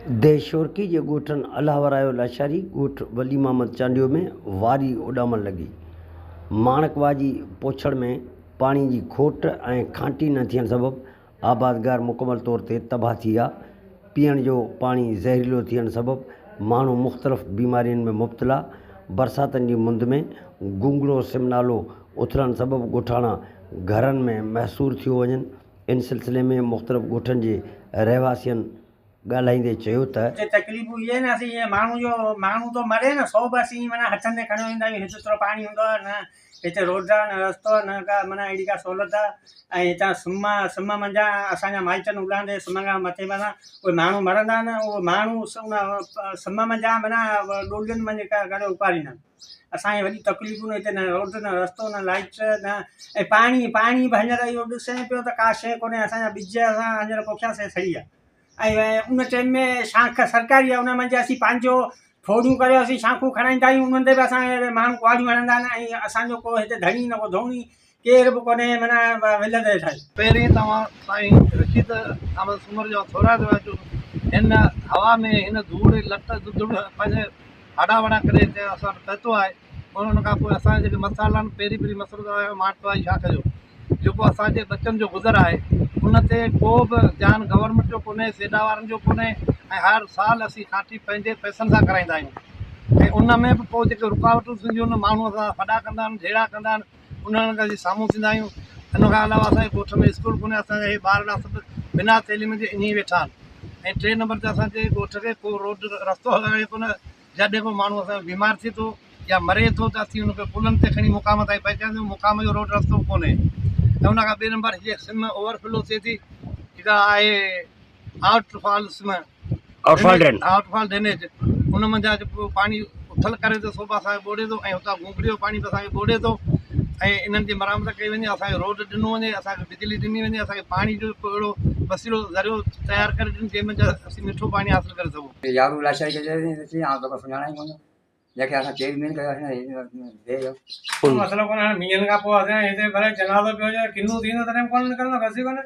देशोरकी जे ॻोठनि अलाहवरायो लाशारी ॻोठ वली मोहम्मद चांडियो में वारी उॾामण लॻी। माणकवा जी पोछड़ में पाणी जी खोट ऐं खांटी न थियण सबबि आबादगार मुकमल तौर ते तबाह थी विया। पीअण जो पाणी ज़हरीलो थियण सबबि माण्हू मुख़्तलिफ़ बीमारियुनि में मुब्तला। बरसातनि जी मुंद में गुंगड़ो सिमनालो उथरण सबबि ॻोठाणा घरनि में महसूर थियो वञनि। इन सिलसिले में मुख़्तलिफ़ ॻोठनि जे रहवासियुनि ॻाल्हाईंदे चयो त तकलीफ़ इहे न असीं ईअं माण्हू तो मरे न, सौ बि असीं माना हथनि ते खणी वेंदा आहियूं। हिते पाणी हूंदो आहे न, हिते रोड आहे न, रस्तो आहे न, का माना अहिड़ी का सहूलियत आहे। ऐं हितां सुम्ह मंझा असांजा माइटनि उलांदे सुम्ह खां मथे माना उहे माण्हू मरंदा न, उहे माण्हू सुम्ह मंझा माना डोलियुनि में करे उपाड़ींदा। असांखे वॾी तकलीफ़ूं हिते, न रोड न रस्तो न लाइट न, ऐं पाणी बि हींअर इहो ॾिसे पियो त का शइ कोन्हे। असांजा ॿिज असां हींअर पोखिया से सही आहे। ऐं उन टाइम में शाख सरकारी आहे, उन मंझि असीं पंहिंजो थोड़ियूं करे असीं शाखूं खणाईंदा आहियूं। उन्हनि ते बि असांखे माण्हू कुआड़ियूं हणंदा आहिनि। ऐं असांजो को हिते धणी न को धोणी केर बि कोन्हे माना विल ते ठाहे। पहिरीं तव्हां साईं रशीद अहमद सूमर जो थोरा जो हिन हवा में हिन धूड़ लट धुड़ पंहिंजे हाड़ा वड़ा करे असां पहुतो आहे। उन खां पोइ असांजा जेके मसाला आहिनि, पहिरीं मसइलो आहे माटवा जी शाख जो, जेको असांजे बचनि जो गुज़र आहे, उन ते को बि ध्यानु गवर्नमेंट जो कोन्हे, सेडा वारनि जो कोन्हे। ऐं हर साल असीं खांटी पंहिंजे पैसनि सां कराईंदा आहियूं। ऐं उन में बि पोइ जेके रुकावटूं थींदियूं आहिनि, माण्हू असां फॾा कंदा आहिनि, झेड़ा कंदा आहिनि, उन्हनि खां असीं साम्हूं थींदा आहियूं। इन खां अलावा असांजे ॻोठ में स्कूल कोन्हे। असांजा इहे ॿार सभु बिना तइलीम जे ईअं ई वेठा आहिनि। ऐं 3 नंबर ते असांजे ॻोठ खे को रोड रस्तो हलाए कोन्हे। जॾहिं को माण्हू असांजो बीमार थिए थो या मरे थो त असीं हुनखे पुलनि ते खणी मुक़ाम ताईं पहुचाईंदा। मुक़ाम जो रोड रस्तो कोन्हे। ऐं उन खां 2 नंबर हीअ सिम ओवरफ्लो थिए थी, जेका आहे आउटफॉल ड्रेनेज, उन मंझां जेको पाणी उथल करे थो सो बि असांखे ॿोड़े थो। ऐं हुतां गुंगड़ियो पाणी बि असांखे ॿोड़े थो। ऐं इन्हनि जी मरम्मत कई वञे, असांखे रोड ॾिनो वञे, असांखे बिजली ॾिनी वञे, असांखे पाणी जो अहिड़ो वसीलो ज़रियो तयारु करे ॾिनो जंहिं मंझि असीं मिठो पाणी हासिलु करे सघूं। यारू लाशाई खे सुञाणा ई कोन, जंहिंखे असां चेयरमैन कयो मसइलो कोन्हे। हाणे मींहंनि खां पोइ असां हिते भले जनाज़ो पियो हुजे, किनो थींदो तॾहिं कोन निकिरंदो, घसी कोन्हे।